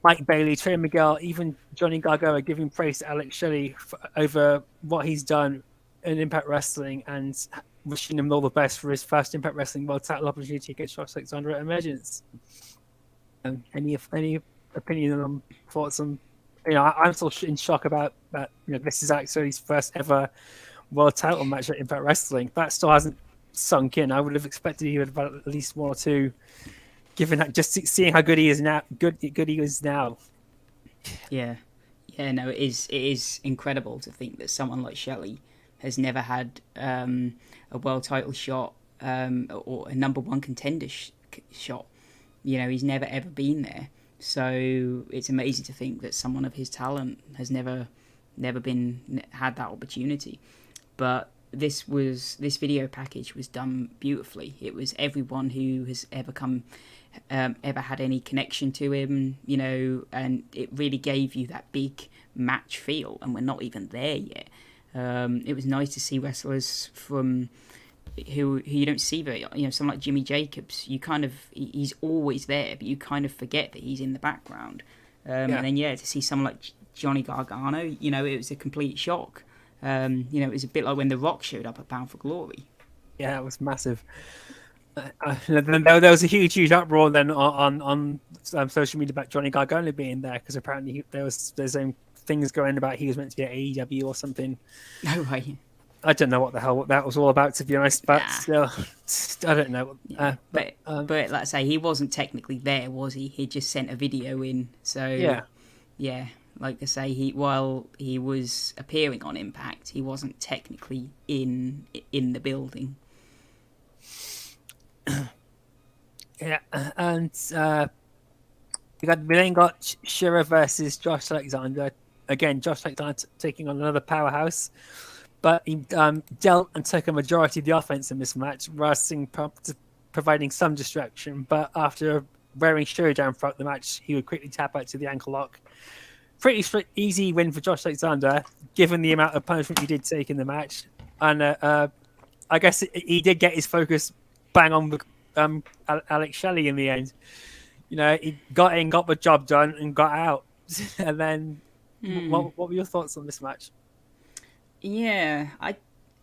Mike Bailey, Trey Miguel, even Johnny Gargano giving praise to Alex Shelley over what he's done in Impact Wrestling and wishing him all the best for his first Impact Wrestling World Title opportunity against Josh Alexander at Emergence. Any opinion on thoughts on? I'm still in shock about that. This is Alex Shelley's first ever World Title match at Impact Wrestling. That still hasn't sunk in. I would have expected he would have had at least one or two. Given that, just seeing how good he is now, good he is now. Yeah, no, it is incredible to think that someone like Shelley has never had a world title shot or a number one contender shot. He's never ever been there. So it's amazing to think that someone of his talent has never had that opportunity. But this video package was done beautifully. It was everyone who has ever had any connection to him, and it really gave you that big match feel, and we're not even there yet. It was nice to see wrestlers from who you don't see very, someone like Jimmy Jacobs. He's always there, but you kind of forget that he's in the background. And then to see someone like Johnny Gargano, it was a complete shock. It was a bit like when The Rock showed up at Bound for Glory. Yeah, it was massive. There was a huge uproar then on social media about Johnny Gargano being there, because apparently there's things going about he was meant to be at AEW or something. No way. I don't know what the hell that was all about, to be honest, but still, I don't know. But like I say, he wasn't technically there, was he? He just sent a video in. So yeah. Like I say, while he was appearing on Impact, he wasn't technically in the building. Yeah, and we then got Shira versus Josh Alexander. Again, Josh Alexander taking on another powerhouse, but he dealt and took a majority of the offense in this match, providing some distraction. But after wearing Shira down throughout the match, he would quickly tap out to the ankle lock. Pretty easy win for Josh Alexander, given the amount of punishment he did take in the match. And I guess he did get his focus bang on with Alex Shelley in the end. He got in, got the job done, and got out. And then, what were your thoughts on this match? Yeah,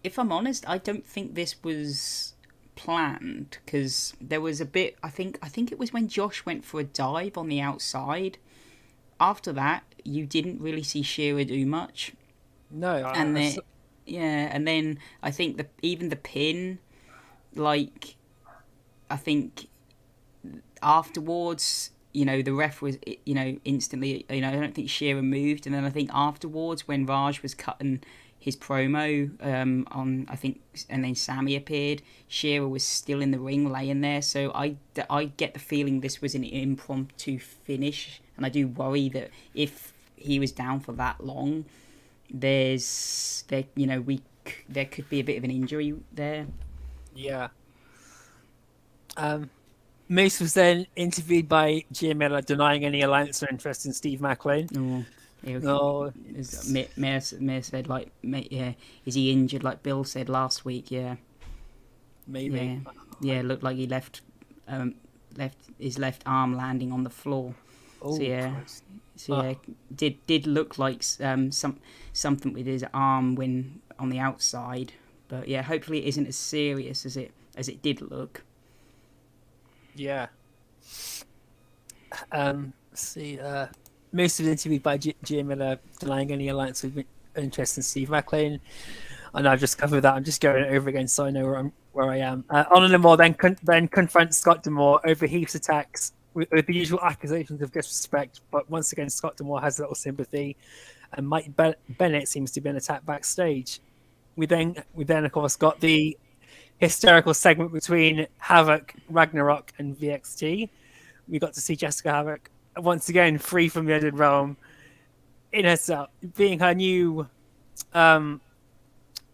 if I'm honest, I don't think this was planned, because there was a bit. I think it was when Josh went for a dive on the outside. After that, you didn't really see Shira do much. No, and then I think even the pin, like, I think afterwards, the ref was, instantly, I don't think Shira moved, and then I think afterwards when Raj was cutting his promo on, I think, and then Sammy appeared, Shira was still in the ring laying there. So I get the feeling this was an impromptu finish, and I do worry that if he was down for that long, there could be a bit of an injury there. Yeah. Moose was then interviewed by Jim Miller, denying any alliance or interest in Steve Macklin. Mayor said, like, is he injured, like Bill said last week? Yeah. Maybe. Yeah, looked like he left his left arm landing on the floor. Oh, did look like something with his arm when on the outside, but yeah, hopefully it isn't as serious as it did look. Yeah. Let's see. Moose was interviewed by Jim Miller, denying any alliance with interest in Steve Macklin. And I've just covered that. I'm just going over again so I know where I am. Honor Demore then confronts Scott Demore over Heath's attacks with the usual accusations of disrespect. But once again, Scott Demore has a little sympathy, and Mike Bennett seems to be an attack backstage. We then of course got the hysterical segment between Havoc, Ragnarok, and VXT. We got to see Jessica Havoc once again free from the ended realm in herself, being her new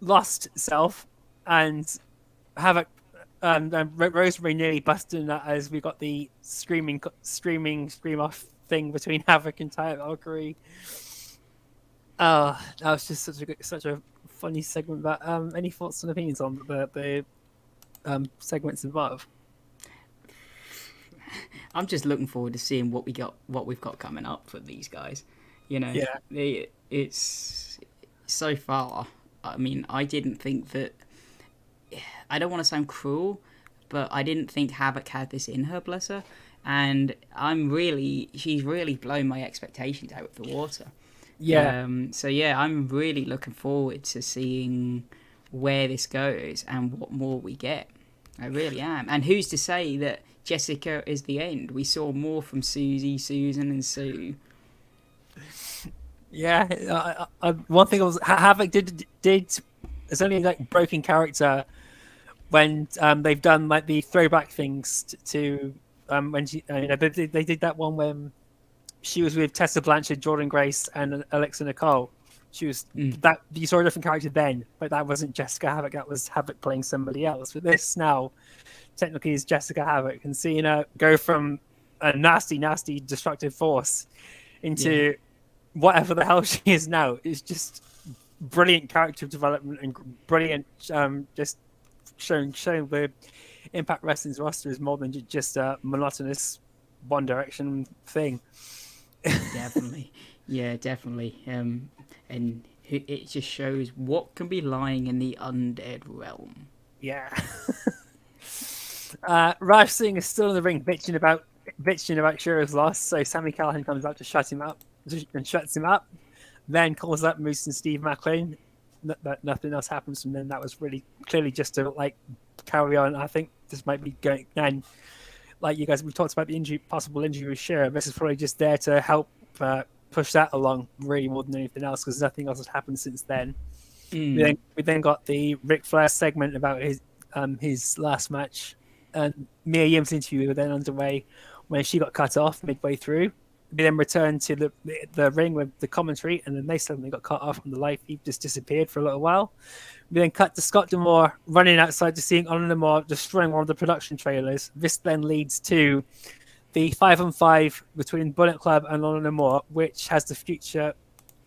lost self, and Havoc and Rosemary nearly busting that as we got the scream off thing between Havoc and Tyler Valkyrie. Oh, that was just such a funny segment. But any thoughts and opinions on the segments above? I'm just looking forward to seeing what we've got coming up for these guys. You know, it's so far. I mean, I didn't think that. I don't want to sound cruel, but I didn't think Havoc had this in her, bless her. And she's really blown my expectations out of the water. Yeah. So yeah, I'm really looking forward to seeing where this goes and what more we get. I really am. And who's to say that Jessica is the end? We saw more from Susie, Susan, and Sue. Yeah. One thing was Havoc did. It's only like broken character when they've done like the throwback things to when she they did that one when she was with Tessa Blanchard, Jordan Grace, and Alexa Nicole. She was that you saw a different character then, but that wasn't Jessica Havoc. That was Havoc playing somebody else. With this now, technically is Jessica Havoc, and seeing her go from a nasty, destructive force into whatever the hell she is now is just brilliant character development and brilliant just showing the Impact Wrestling's roster is more than just a monotonous One Direction thing. Definitely. Yeah, definitely. And it just shows what can be lying in the undead realm. Yeah. Raj Singh is still in the ring bitching about Shira's loss, so Sami Callihan comes out to shut him up and shuts him up. Then calls up Moose and Steve Macklin. Nothing else happens from then. That was really clearly just to like carry on. I think this might be going, and like you guys, we talked about the possible injury with Shira. This is probably just there to help push that along, really more than anything else, because nothing else has happened since then. We then got the Ric Flair segment about his last match, and Mia Yim's interview was then underway when she got cut off midway through. We then returned to the ring with the commentary, and then they suddenly got cut off, and the live feed just disappeared for a little while. We then cut to Scott D'Amore running outside to seeing Honor D'Amore destroying one of the production trailers. This then leads to the 5-on-5 between Bullet Club and Honor D'Amore, which has the future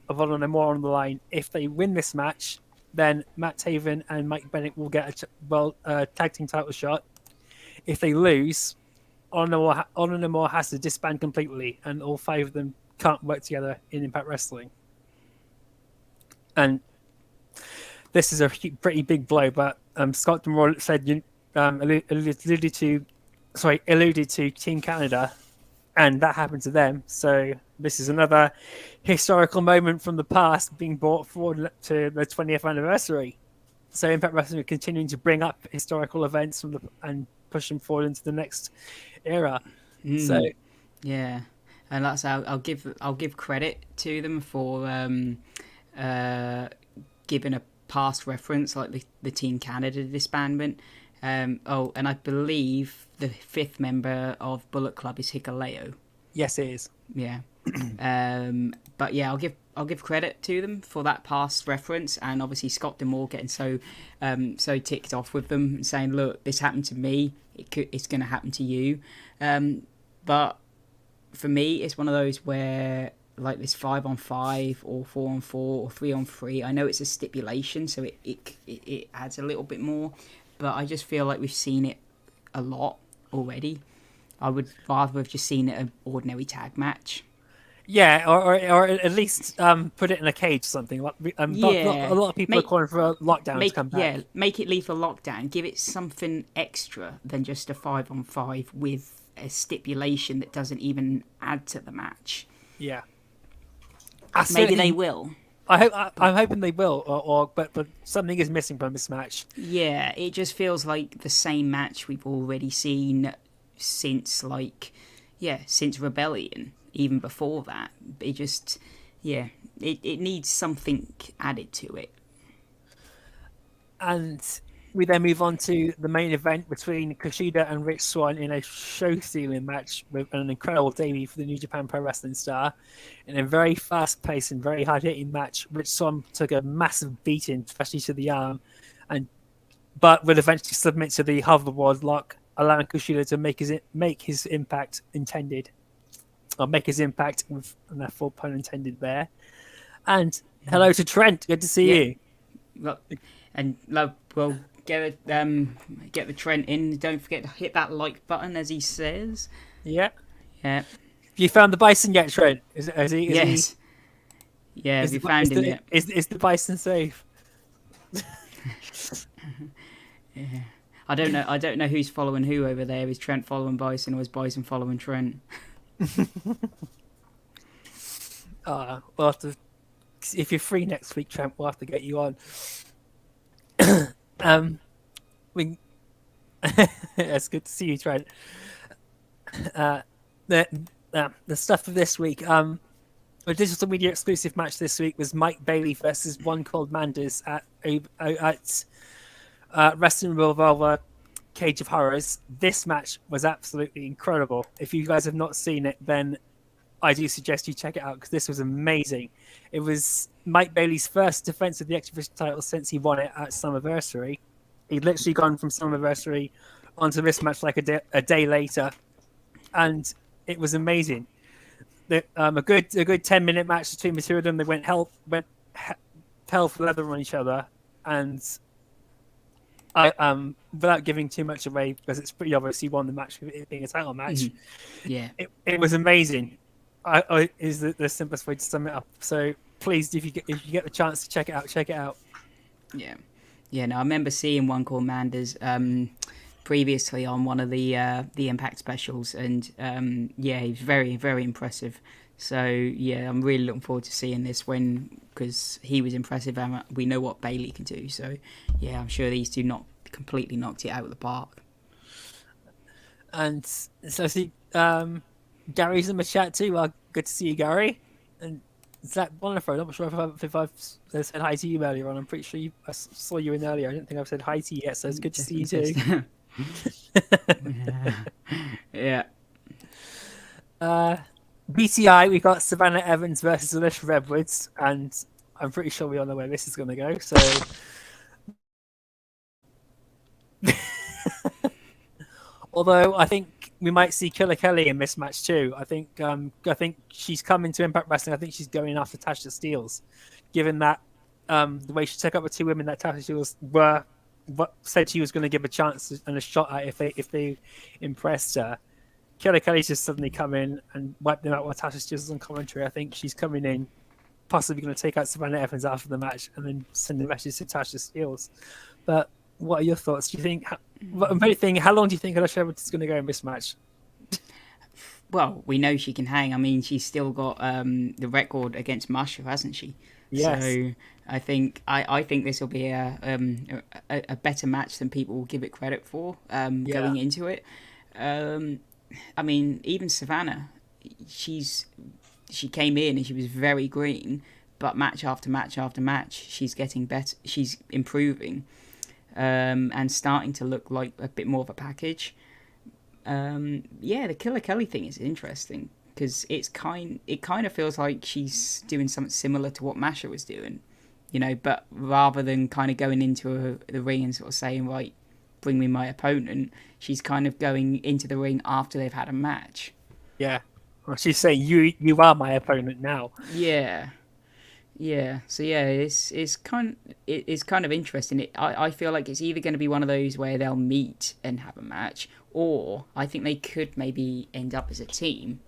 of Honor D'Amore on the line. If they win this match, then Matt Taven and Mike Bennett will get a tag team title shot. If they lose, Honor D'Amore has to disband completely, and all 5 of them can't work together in Impact Wrestling. And this is a pretty big blow, but Scott D'Amore said alluded to Team Canada, and that happened to them. So this is another historical moment from the past being brought forward to the 20th anniversary. So Impact Wrestling are continuing to bring up historical events and push them forward into the next era. So yeah, and that's I'll give credit to them for giving a past reference like the Team Canada disbandment. And I believe the 5th member of Bullet Club is Hikuleo. Yes, it is. Yeah. But yeah, I'll give credit to them for that past reference, and obviously Scott D'Amore getting so ticked off with them, saying, "Look, this happened to me. It's going to happen to you." But for me, it's one of those where like this 5-on-5 or 4-on-4 or 3-on-3. I know it's a stipulation, so it adds a little bit more, but I just feel like we've seen it a lot already. I would rather have just seen it an ordinary tag match. Yeah, or at least put it in a cage or something. A lot of people are calling for a lockdown to come back. Yeah, make it lethal lockdown. Give it something extra than just a 5-on-5 with a stipulation that doesn't even add to the match. Yeah. Maybe they will. I'm hoping they will, but something is missing from this match. Yeah, it just feels like the same match we've already seen since Rebellion. Even before that, it needs something added to it. And We then move on to the main event between Kashida and Rich Swan in a show-stealing match with an incredible debut for the New Japan Pro Wrestling star. In a very fast-paced and very hard-hitting match, Rich Swan took a massive beating, especially to the arm, but would eventually submit to the hoverboard lock, allowing Kushida to make his impact intended, or make his impact with a full pun intended there. And hello to Trent, good to see you. Well, and we'll get the Trent in. Don't forget to hit that like button, as he says. Yeah. Yeah. Have you found the Bison yet, Trent? Yes. Yeah, we found him yet. Is the Bison safe? Yeah. I don't know who's following who over there. Is Trent following Bison, or is Bison following Trent? We'll have to, if you're free next week, Trent, we'll have to get you on. It's good to see you, Trent. The stuff of this week. A digital media exclusive match this week was Mike Bailey versus one called Manders at Wrestling Revolver Cage of Horrors. This match was absolutely incredible. If you guys have not seen it, then I do suggest you check it out, because this was amazing. It was Mike Bailey's first defense of the X Division title since he won it at Summerversary. He'd literally gone from Summerversary onto this match like a day later, and it was amazing. A good 10-minute match between the two of them. They went hell for leather on each other, and without giving too much away, because it's pretty obvious he won the match with it being a title match. Mm-hmm. Yeah, it was amazing. Is the simplest way to sum it up. So please, if you get the chance to check it out. Yeah. No, I remember seeing one called Manders previously on one of the Impact specials, and he was very, very impressive. So yeah, I'm really looking forward to seeing this because he was impressive, and we know what Bailey can do. So yeah, I'm sure these two completely knocked it out of the park. And so I see Gary's in the chat too. Well, good to see you, Gary. And Zach Bonifer, I'm not sure if I've said hi to you earlier on. I'm pretty sure I saw you in earlier. I don't think I've said hi to you yet, so it's good to see you too. Yeah. BTI, we got Savannah Evans versus Alicia Redwoods, and I'm pretty sure we all know where this is going to go. So, although I think we might see Killer Kelly in this match too. I think she's coming to Impact Wrestling. I think she's going after Tasha Steelz, given that the way she took up with two women that Tasha Steelz said she was going to give a chance and a shot at if they impressed her. Killer Kelly's just suddenly come in and wipe them out while Tasha Steelz is on commentary. I think she's coming in, possibly going to take out Savannah Evans after the match and then send a message to Tasha Steelz. But what are your thoughts? Do you think? How long do you think Alicia Evans is going to go in this match? Well, we know she can hang. I mean, she's still got the record against Masha, hasn't she? Yes. So I think this will be a better match than people will give it credit for going into it. I mean, even Savannah, she came in and she was very green, but match after match after match, she's getting better. She's improving, and starting to look like a bit more of a package. The Killer Kelly thing is interesting because it kind of feels like she's doing something similar to what Masha was doing, but rather than kind of going into the ring and sort of saying, right, bring me my opponent, she's kind of going into the ring after they've had a match. Yeah. Well, she's saying, you are my opponent now. Yeah. So yeah, it's kind of interesting. I feel like it's either going to be one of those where they'll meet and have a match, or I think they could maybe end up as a team.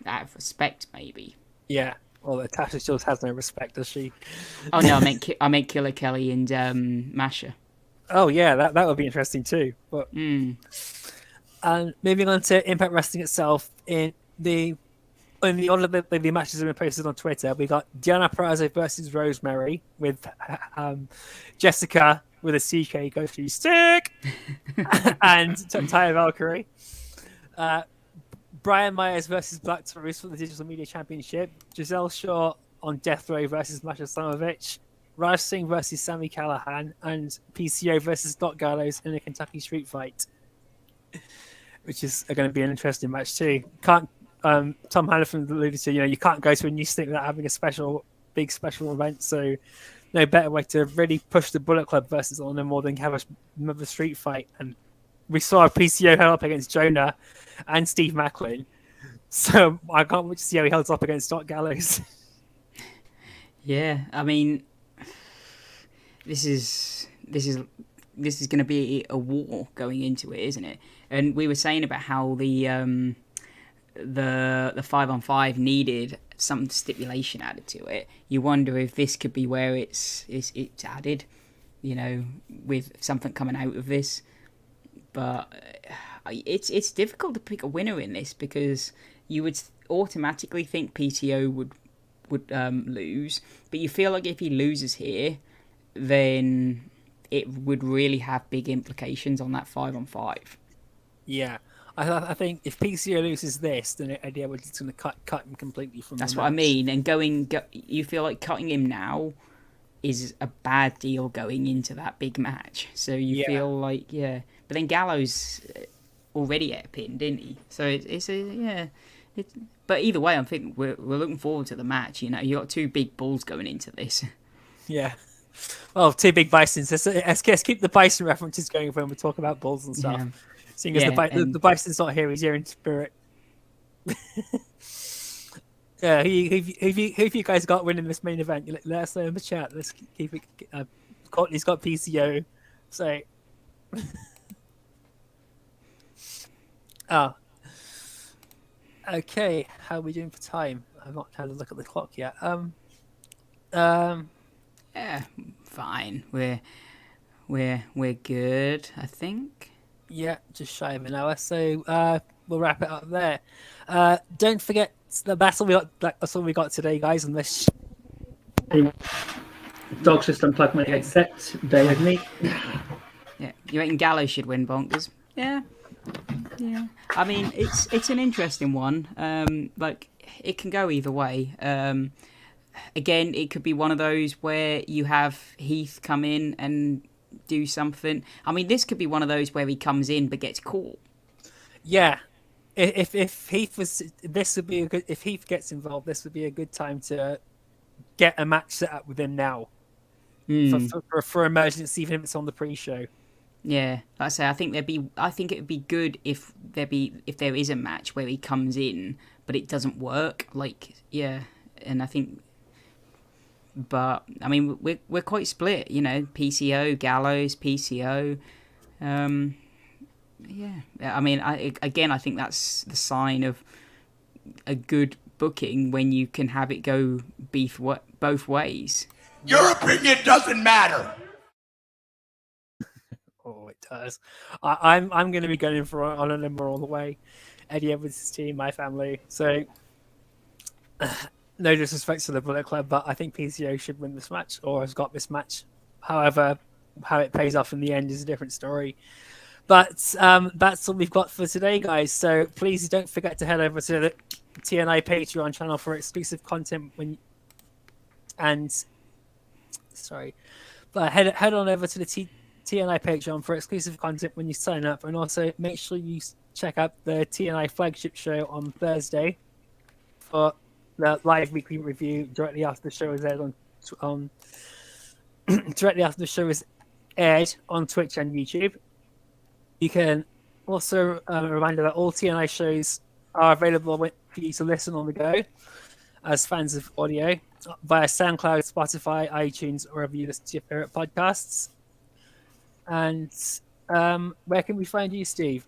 Out of respect, maybe. Yeah. Well, Tasha Steelz has no respect, does she? Oh no, I meant Killer Kelly and Masha. Oh yeah, that would be interesting too. But and moving on to Impact Wrestling itself, in the order that the matches have been posted on Twitter, we got Diana Perazzo versus Rosemary with Jessica with a CK go through stick and Taya Valkyrie. Brian Myers versus Black Taurus for the Digital Media Championship. Giselle Shaw on Death Row versus Masha Slamovich. Raj Singh versus Sammy Callahan, and PCO versus Doc Gallows in a Kentucky street fight, which is going to be an interesting match too. Can't Tom Hannafin alluded to, you can't go to a new stick without having a big special event. So no better way to really push the Bullet Club versus Honor more than have another street fight. And we saw a PCO held up against Jonah and Steve Macklin. So I can't wait to see how he holds up against Doc Gallows. Yeah, I mean, this is going to be a war going into it, isn't it? And we were saying about how the 5-on-5 needed some stipulation added to it. You wonder if this could be where it's added, with something coming out of this. But it's difficult to pick a winner in this, because you would automatically think PCO would lose, but you feel like if he loses here, then it would really have big implications on that 5-on-5. Yeah, I think if PCO loses this, then Eddie Edwards is going to cut him completely from. That's the what I match. mean. And you feel like cutting him now is a bad deal going into that big match. So you feel like but then Gallows already had a pin, didn't he? So but either way, I think we're looking forward to the match. You got two big bulls going into this. Yeah. Well, two big bisons. Let's keep the bison references going when we talk about bulls and stuff. Yeah. Seeing as the bison's not here, he's here in spirit. Yeah, who you guys got winning this main event? Let us know in the chat. Let's keep it. Courtney's got PCO. So. Oh. Okay, how are we doing for time? I've not had a look at the clock yet. Yeah, fine. We're good, I think. Yeah, just shy of an hour. So we'll wrap it up there. Don't forget that's all we got. That's all we got today, guys. Unless dog's just unplugged my headset. Bear with me. Yeah, you reckon Gallows should win, Bonkers? Yeah. I mean, it's an interesting one. Like, it can go either way. Again, it could be one of those where you have Heath come in and do something. I mean, this could be one of those where he comes in but gets caught. Yeah. If Heath was, this would be a good. If Heath gets involved, this would be a good time to get a match set up with him now for Emergence, even if it's on the pre-show. Yeah, like I say, I think it would be good if there is a match where he comes in, but it doesn't work. And I think, but I mean, we're quite split, PCO, Gallows, PCO. Yeah, I mean, I think that's the sign of a good booking when you can have it go both ways. Your opinion doesn't matter. Oh, it does. I'm going to be going for on a number all the way. Eddie Edwards' team, my family. So, no disrespect to the Bullet Club, but I think PCO should win this match or has got this match. However, how it pays off in the end is a different story. But that's all we've got for today, guys. So please don't forget to head over to the TNI Patreon channel for exclusive content head on over to the TNI Patreon for exclusive content when you sign up, and also make sure you check out the TNI flagship show on Thursday for the live weekly review directly after the show is aired on directly after the show is aired on Twitch and YouTube. You can also a reminder that all TNI shows are available for you to listen on the go as fans of audio via SoundCloud, Spotify, iTunes, or wherever you listen to your favorite podcasts. And where can we find you, Steve?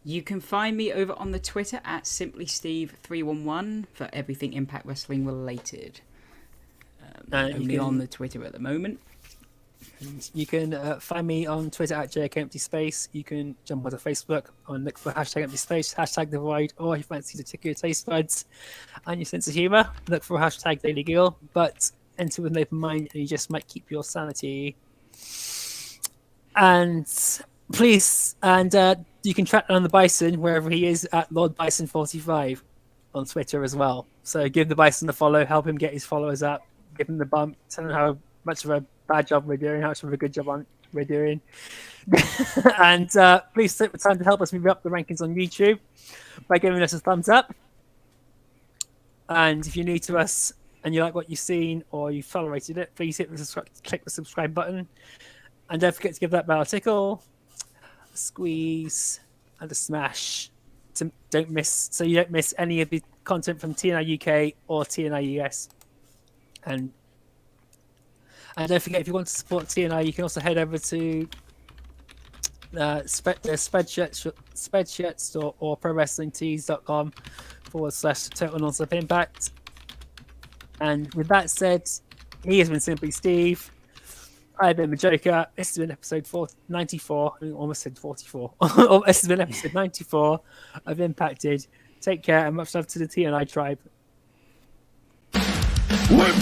You can find me over on the Twitter at SimplySteve311 for everything Impact Wrestling related. Only on the Twitter at the moment. You can find me on Twitter at JakeEmptySpace. You can jump onto Facebook and look for #EmptySpace, #Divide, or if you fancy to tickle your taste buds and your sense of humour, look for #DailyGill. But enter with an open mind and you just might keep your sanity. And please, you can track down the Bison wherever he is at Lord Bison45 on Twitter as well. So give the Bison a follow, help him get his followers up, give him the bump, tell him how much of a bad job we're doing, how much of a good job we're doing. And please take the time to help us move up the rankings on YouTube by giving us a thumbs up. And if you're new to us and you like what you've seen or you tolerated it, please click the subscribe button. And don't forget to give that bell a tickle, a squeeze, and a smash so you don't miss any of the content from TNI-UK or TNI-US. And don't forget, if you want to support TNI, you can also head over to the Spreadshirt store or prowrestlingtees.com/Total Nonstop Impact. And with that said, he has been Simply Steve. I've been the Joker. This has been episode 94. I almost said 44. This has been episode 94 of Impacted. Take care and much love to the TNI tribe. We're